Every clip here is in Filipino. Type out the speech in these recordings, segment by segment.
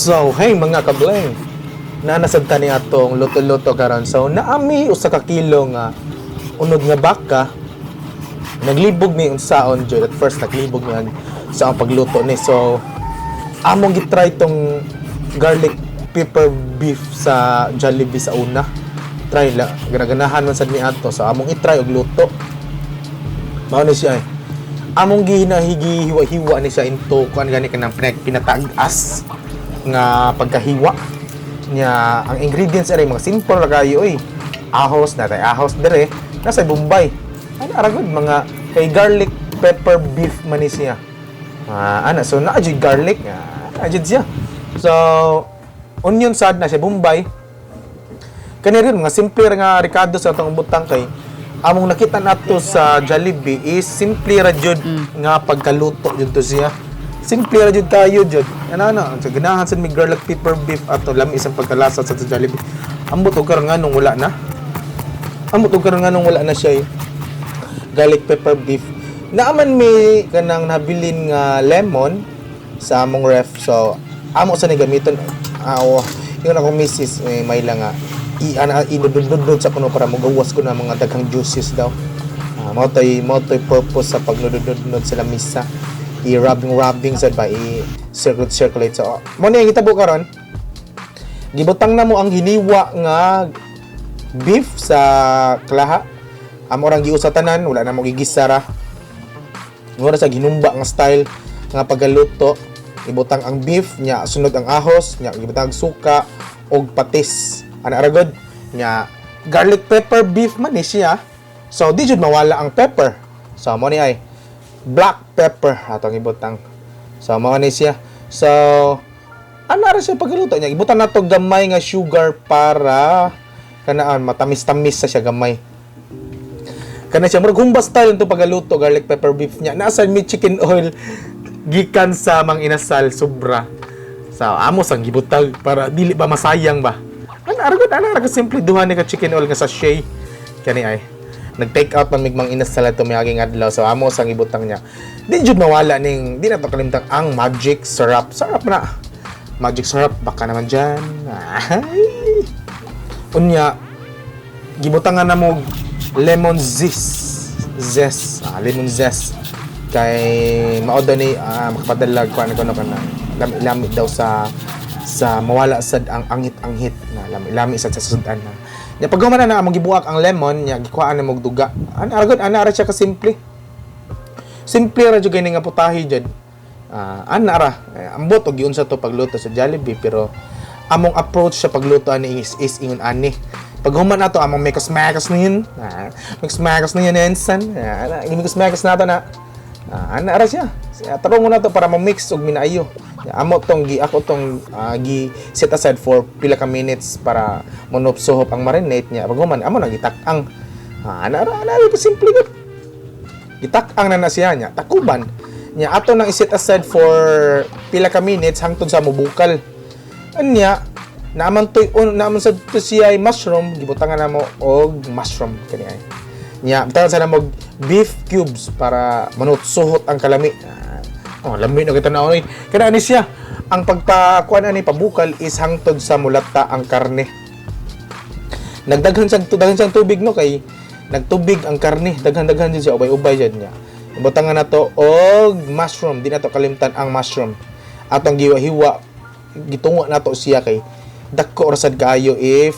So, hey mga kabling, nanasagta ni atong luto-luto karon. So, naami usa ka kilo nga unod nga baka. Naglibog ni unsaon jud. At first naglibog ni sa pagluto ni. So, among gitry tong garlic pepper beef sa Jollibee sa una. Try la, ganaganahan man sad ni ato. So, among itry og luto. Mao ni siya. Among gihinahigi hiwa-hiwa ni siya into kuan gani kanang pinatag-as nga pagkahiwa nya. Ang ingredients ay mga simple ra kayo ahos na tay ahos dire nasa Bombay ana aragod mga kay garlic pepper beef man ni siya so na jud garlic ajud siya. So onion sad na siya Bombay kani rin mga simple nga ricado sa atong butang kay among nakita nato sa Jollibee is simple ra jud nga pagkaluto jud to siya. Simple ra jud kayo jud. Ano sa ganahan sa may garlic pepper beef ato lami isang pagkalasa sa Jollibee. Ambot og karon nganong wala na. Ambot og karon nganong wala na siya garlic pepper beef. Naaman may kanang nabilin nga lemon sa among ref. So amo sa ni gamiton yung akong misis may lang nga inudod sa kuno para magawas ko na mga daghang juices daw. Mao tay purpose sa pagnudod sa lamisa. I-rubbing sad ba i-circulate so mo ni gitabo karon gibutang na mo ang hiniwa nga beef sa klaha amo rang giusa tanan wala na mo gigisara ngora sa ginumba nga style nga paggaluto ibutang ang beef nya sunod ang ahos nya gibutang suka og patis ana aragod nya garlic pepper beef man ni siya so di jud mawala ang pepper so mo ni ay black pepper atong ibutang. So mao ni siya. So ana ra siya pagluto niya. Ibutan nato gamay nga sugar para kanaan matamis-tamis sa siya gamay. Kana siya murag humba style to pagluto garlic pepper beef niya. Nasa may chicken oil gikan sa mang inasal sobra. So amo sang gibutag para dili ba masayang ba. Ana ra ka simple duha ni ka chicken oil nga sachet kani ay. Nag-take out man migmang inasal to may aging adlaw so amo sang ibutang niya di jud mawala ning di na to kalimtang ang magic syrup na magic syrup baka naman dyan unya gibutangan na mo lemon zest lemon zest kay mao daw ni makapadalag kuan ko kana lami daw sa mawala sad ang angit-angit na lami sad sa sudan na nya pag humana na among gibuak ang lemon nya gikuhaan na mog duga ana ra siya ka simple ra jud gani nga putahe jud ana ra ambot og giunsa to pagluto sa Jollibee pero among approach sa pagluto ani is ingon ani pag human nato among mekos-mekos niyan ensan mekos-mekos nato na ana ra siya tarong na to para ma-mix og minaayo amo tong ako tong gi set aside for pila ka minutes para monopsohop ang marinate niya pag human amo na gitak-ang ana simple gud gitak-ang na siya niya takuban niya ato nang i-set aside for pila ka minutes hangtod sa mubukal anya naman sa to siya ay mushroom gibutangan na mo og mushroom kani ay niya tawag sa mo beef cubes para manutsuhot ang kalami lami na kita na oy kana ni siya ang pagpakuan ani pabukal is hangtod sa mulata ang karne nagdaghan siyang tubig no kay nagtubig ang karne daghan din siya ubay jud niya ibutangan na to og mushroom di na to kalimtan ang mushroom atong giwa-hiwa gitungo na to siya kay dako ra sad kaayo if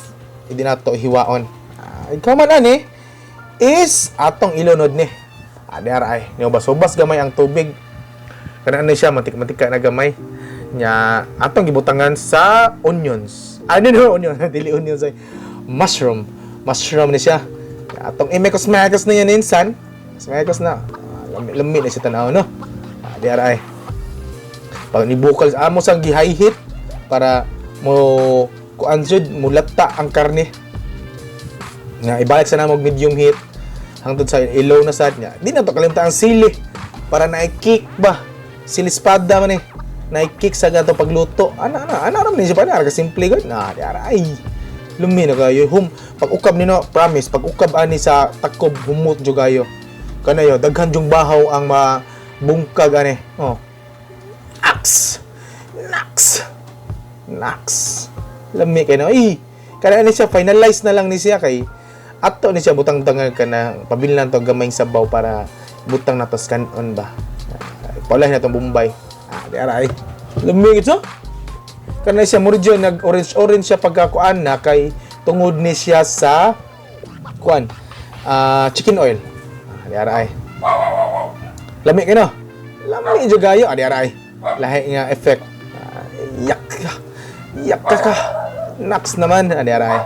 di na to hiwaon ikaw man ani is atong ilunod ni ay niubas gamay ang tubig kana ni siya matik-matika na gamay nya atong gibutangan sa onions onion dili onions ay mushroom ni siya atong imekos-mekos na yan insan smekos na lami na siya tanaw no ay pag nibukal amo sang gi-high heat para mo kuan jud mulata ang karne nga ibalik sa namog medium heat hangtod sa ilaw na sad niya di na to kalimtan ang sili para na-kick ba silispada man na-kick sa gato pagluto ana ra man siya pa na ka simple gud na ay lumi na kayo pag ukab nino promise pag ukab ani sa takob humot jud kayo kanayo daghan jung bahaw ang mabungkag ani nax Nax. Lami kay na. Kana ni siya finalize na lang ni siya kay ato ni siya butang tangan kana pabilhan to gamay sabaw para butang natos kanon ba. Paulay na tong Bombay. Di aray. Lami ito. Kana siya murjo nag orange siya pagkakuan na kay tungod ni siya sa kuan chicken oil. Di aray. Lami kay no. Lami jud gayo di aray. Lahi nga effect. Yak ka. Nax naman di aray.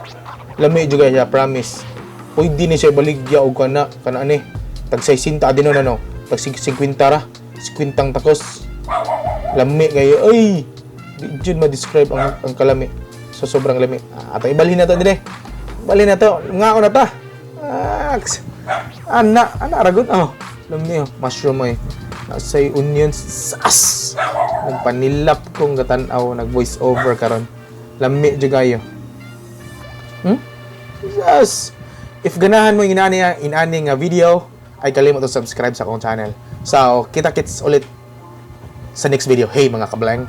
Lami jud gayo promise. Pwede ni siya baligya og kana ani tag 60 adino na no. Tag 50 ra. 50 takos. Lami kayo. Ay! Di dyan ma-describe ang kalami. So, sobrang lami. Ato, ibalhin na to dire. Ibalhin na to. Ngaon na ta. Ana, aragon. Lami, mushroom ay. Nasa'y onions. Sas! Nagpanilap kong gatanaw. Nag-voice over karon. Lami dyan kayo. Yes! If ganahan mo yung inani nga video, ay kalimot to subscribe sa akong channel. So, kita-kits ulit sa next video. Hey mga kablang!